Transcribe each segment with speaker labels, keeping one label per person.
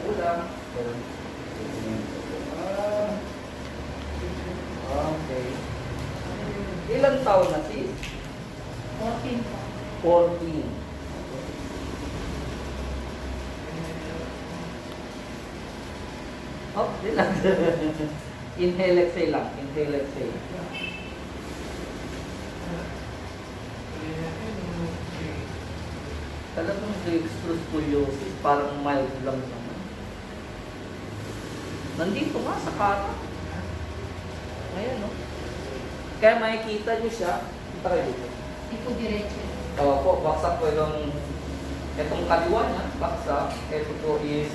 Speaker 1: Ulang. Okay. Ilang taon na sis?
Speaker 2: 14 po.
Speaker 1: 14. Oh, relax. Inhale, exhale lang. Inhale, exhale. Talagang dextroscoliosis, parang mild lang naman. Nandito nga sa kata. Ayan, no? Kaya makikita nyo siya. Kita kayo dito.
Speaker 2: Ito diretso.
Speaker 1: Po, baksak po itong kaliwa niya, baksak. Ito po is,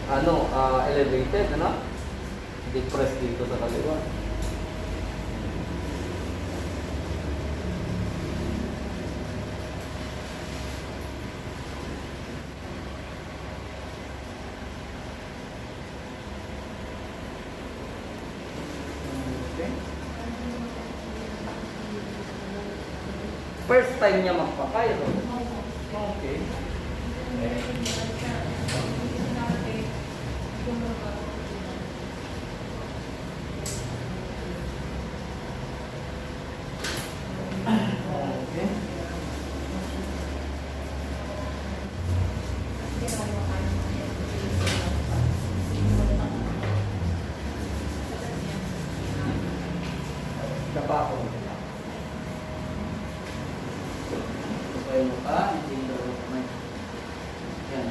Speaker 1: elevated, ano? Depressed dito sa kaliwa. Okay. First time niya magpa-Cairo. Okay. Okay. Dapa ako. Okay mo ka, hindi mo may. Yan.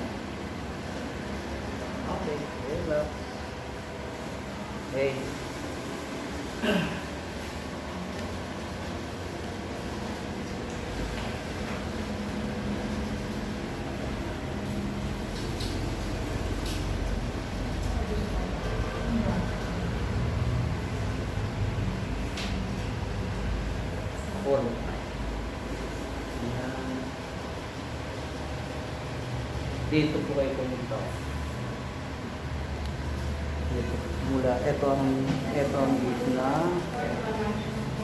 Speaker 1: Okay. Relax. Okay. Four. Yan. Dito po kayo pumunta. Dito. Mula, ito ang gitna.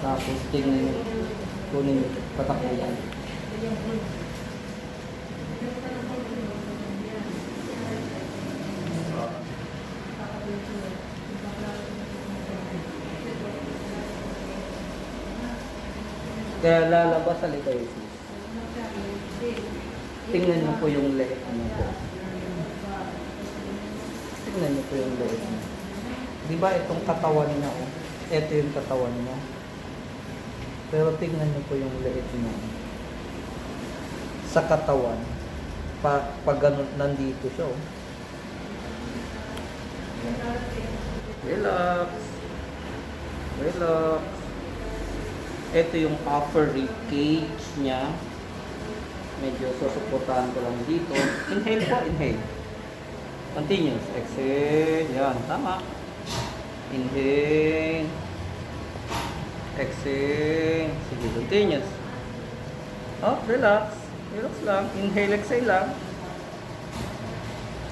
Speaker 1: Tapos tingnan nyo. Kunin nyo. Patakulan. Kaya lalabas sa litosis. Tingnan niyo po yung leeg niyo po. Tingnan niyo po yung leeg niyo. Di ba itong katawan niya, oh? Ito yung katawan niya. Pero tingnan niyo po yung leeg niya. Sa katawan, pag ganun, nandito siya, oh. Relax. Relax. Ito yung upper rib cage niya. Medyo susuportahan ko lang dito. Inhale po, inhale. Continuous. Exhale. Yan, tama. Inhale. Exhale. Sige, continuous. Oh, relax. Relax lang. Inhale, exhale lang.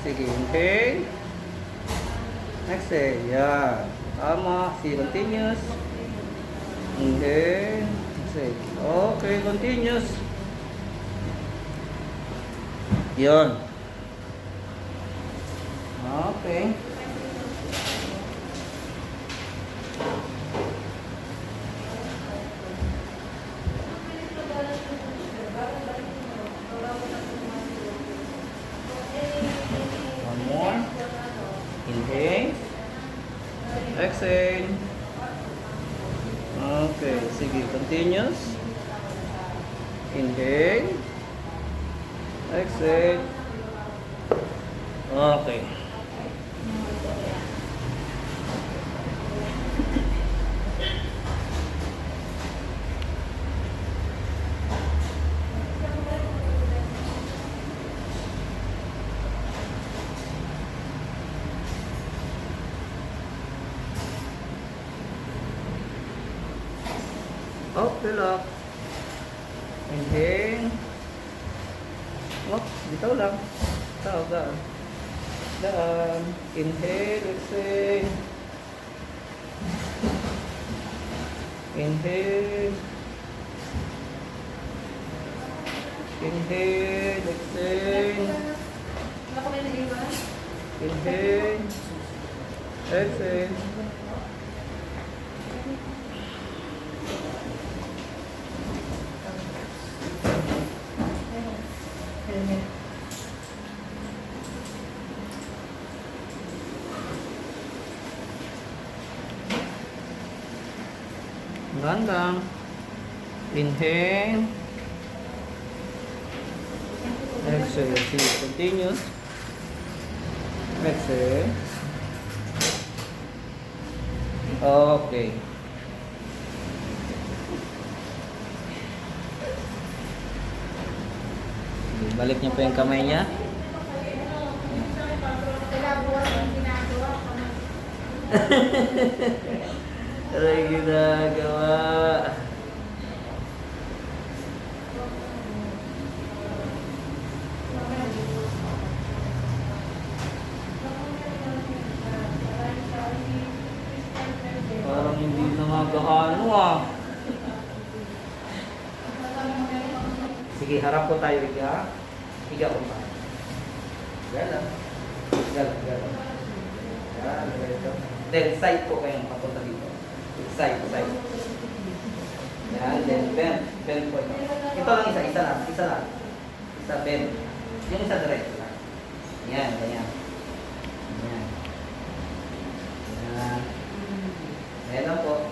Speaker 1: Sige, inhale. Exhale. Yan. Tama. Sige, continuous. Inhale. Exhale. Okay, continuous. Yun. Okay. One more. Inhale. Exhale. Okay. Sige, continuous. Inhale. Exhale. Okay. Oh, relax. Inhale. Oh, bitaw lang. Bitaw, daan. Daan. Inhale, exhale. Inhale. Inhale, exhale. Exhale.
Speaker 2: Helmet.
Speaker 1: Gandang. Inhale. Exhale. Sige, continuous. Exhale. Okay. Sige, balik niyo po yung kamay niya. Ano yung ginagawa? Parang hindi namagahano ah. Sige, harap po tayo, Iga. Iga po tayo. Gala. Gala, gala. Gala, ganito. Then, side po kayong papunta dito. Side, side. Yan, then bend. Bend po ito. Ito lang isa, isa lang. Isa lang. Isa, bend. Yung isa diretso lang. Yan, ganyan. Yan. Yan. Ayan lang po.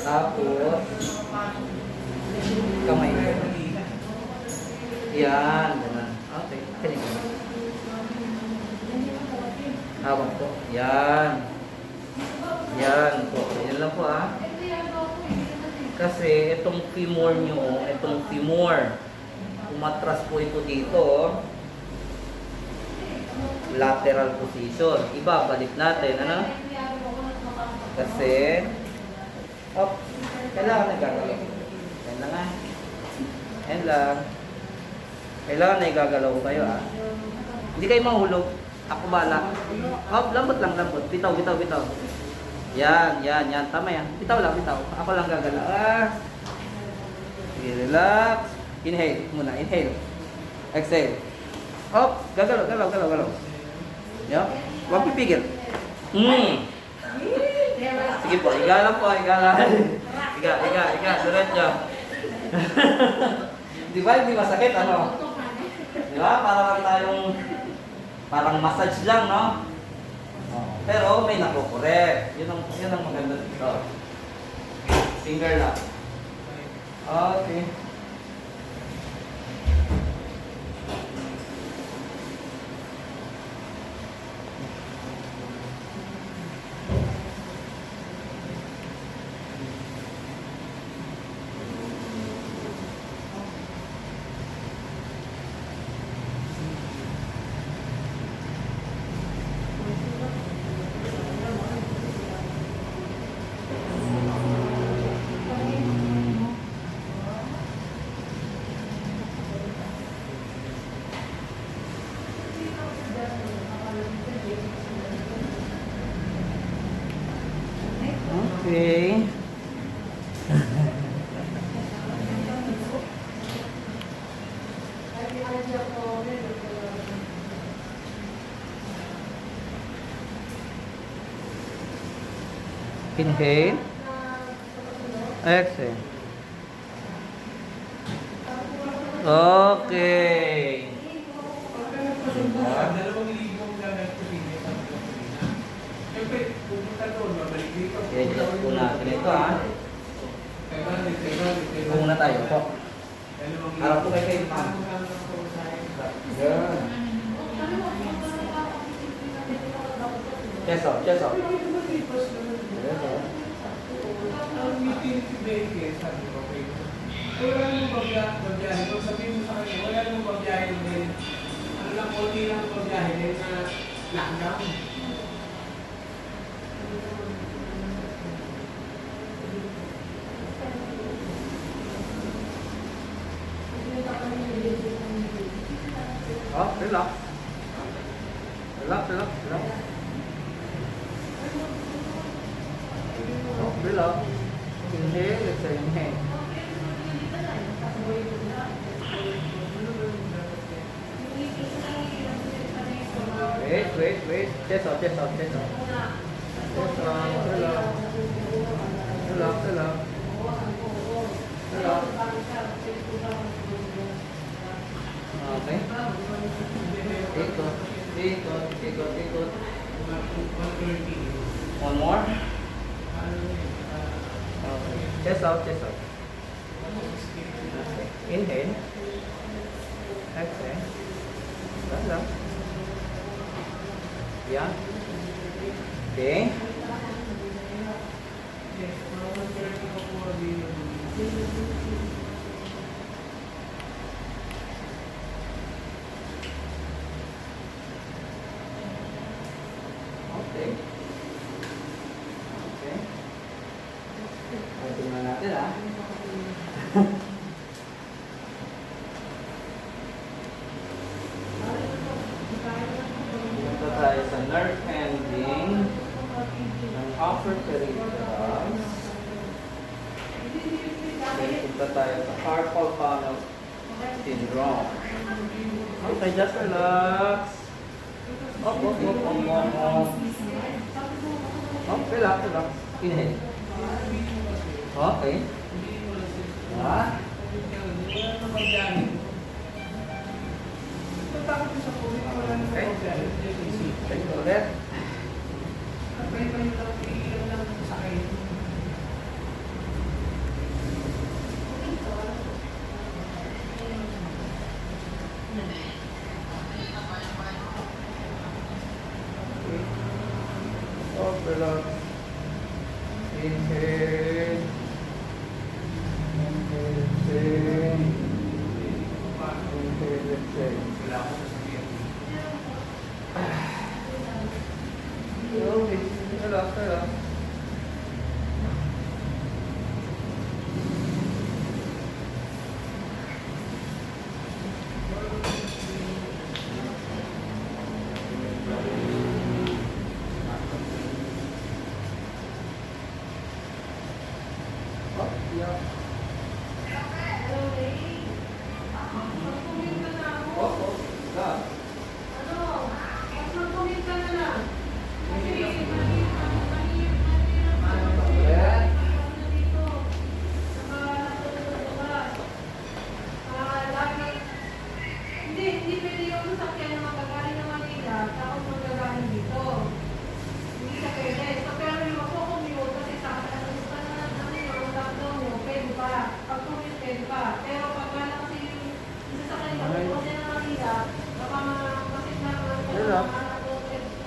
Speaker 1: Tapos, kamay ko. Yan, ganun. Okay, kanin. Hawak po. Yan. Yan po. Yan lang po ah. Kasi itong femur nyo, itong femur, umatras po ito dito. Oh. Lateral position. Ibabalik natin. Ano? Kasi, kailangan nagagalaw. Yan lang ah. Yan lang. Kailangan na igagalaw ko kayo ah. Hindi kayo mahulog. Ako bala. Lambot lang, lambot. Bitaw, bitaw, bitaw. Yan, yan, yan. Tama yan. Bitaw lang, bitaw. Ako lang gagalaw. Sige, relax. Inhale muna. Inhale. Exhale. Gagalaw, galaw, galaw, galaw. Yan. Huwag pipigil. Sige po, iga lang po, iga lang. Iga, iga, iga. Diretso. Di ba, hindi masakit, ano? Di ba? Parang massage lang, no? Pero may nakukorek. Yun ang maganda dito. Finger lang. Okay. Okay. Inhale. Exhale. Okay. I-adjust po natin ito ha. Muna tayo po. Harap po kayo ma'am. Yan. Chest up, chest up.
Speaker 3: Wala nang babiyahe. Kung sabihin mo sa kanya, wala nang babiyahe din. Ano lang, konti lang babiyahe din na lockdown.
Speaker 1: Relax. Relax, relax, relax. Relax. Inhale, exhale, inhale. Okay. Wait. Chest out. Chest out. Relax. Okay. Ikot.
Speaker 3: 130.
Speaker 1: One more. Okay. Chest out. Okay. Inhale. Exhale. Relax. Yeah. Okay.
Speaker 3: Yes, mga 130 pa po available.
Speaker 1: Okay. Tingnan natin ah. Punta tayo sa nerve ending ng upper peripherals. Punta tayo sa carpal tunnel syndrome. Okay, just relax. Up. Relax. Inhale. Okay. Ah. Take ulit. Relax. Inhale. Exhale. Okay. Relax. Yeah.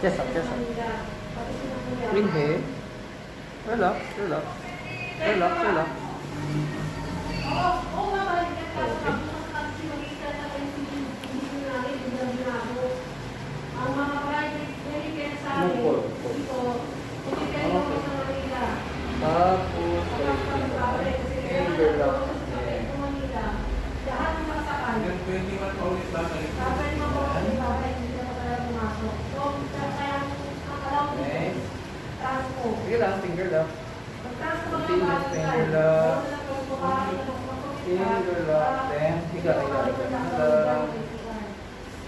Speaker 1: Chest up. Inhale. Relax. Tapos, finger lock.
Speaker 3: Hanggang 21 pa ulit babalik.
Speaker 1: Okay. Sige lang, finger lock. Continuous finger lock. Finger lock. Then, higa.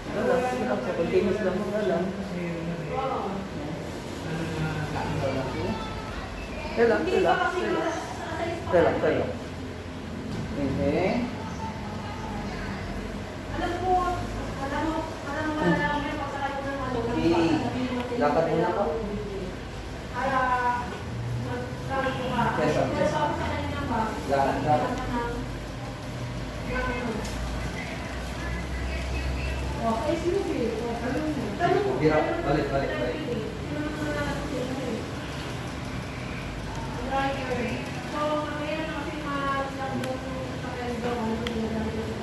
Speaker 1: Sige lang, continuous lang.
Speaker 3: Kasi yun na
Speaker 1: Relax. Inhale. Lakad muna po. Lakad. Balik.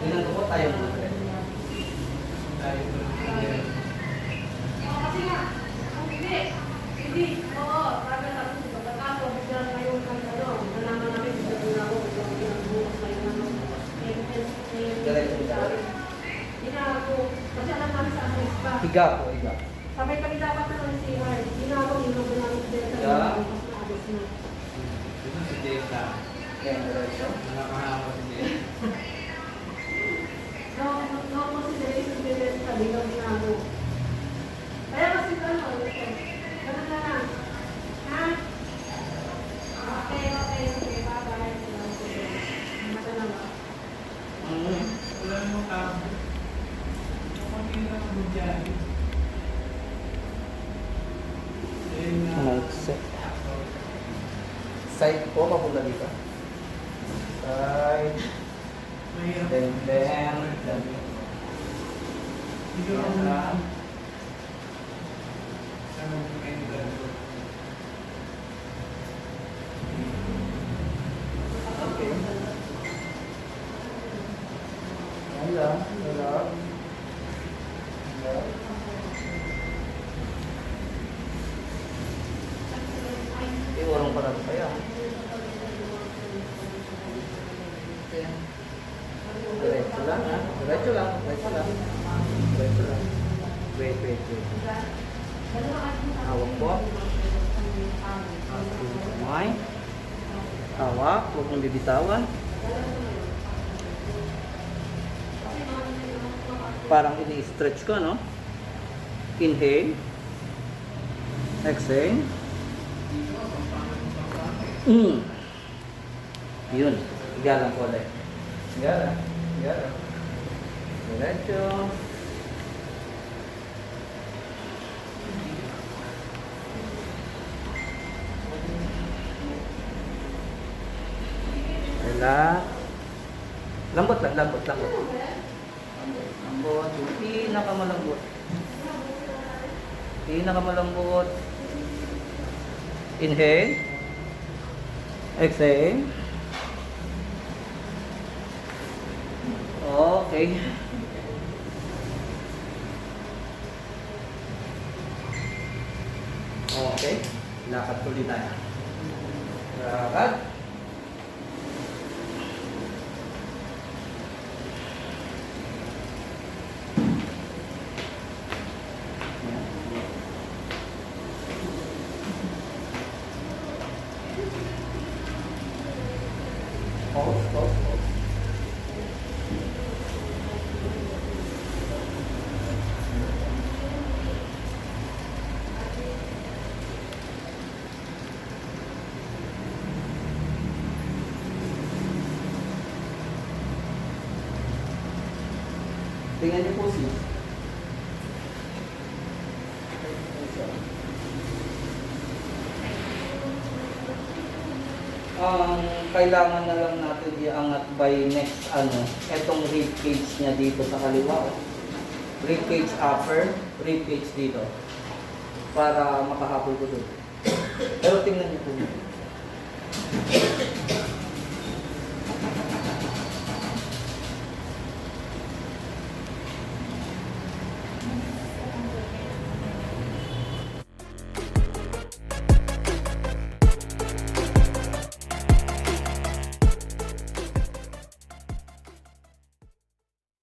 Speaker 1: Ilan po tayo po? Higa po.
Speaker 2: Sabay kami dapat na ng CR. Ginagawa nyo ba namin sa
Speaker 1: Yeah.
Speaker 3: Ito si Jessa.
Speaker 1: Yan, diretso.
Speaker 3: Nakakahawa si Jessa.
Speaker 2: No consideration din sa bilang ginagawa. Kaya
Speaker 3: pagbiyahe. Then,
Speaker 1: Maikse. Side po, papunta dito. Side.
Speaker 3: mahirap.
Speaker 1: Then.
Speaker 3: Dito lang na. Sana mo kayo nito.
Speaker 1: Okay. Wala. Wala. Wala. Iwarong pa natin kaya. Diretso lang ha. Diretso lang. Diretso lang. Diretso lang. Wait. Hawak po. Kamay. Hawak. Huwag mong bibitawan. Parang ini-stretch ko, no? Inhale. Exhale. Yun. Igalang ko ulit. Igalang. Diretso. Relax. Lambot lang. Lambot. Yung pinakamalambot. Inhale. Exhale. Okay. Okay. Lakad ulit tayo. Lakad. Pause. Tingnan niyo po sis. Ang kailangan na lang natin iangat by next etong rib cage niya dito sa kaliwa. Rib cage upper, rib cage dito. Para makahabol ko doon. Pero tingnan niyo po.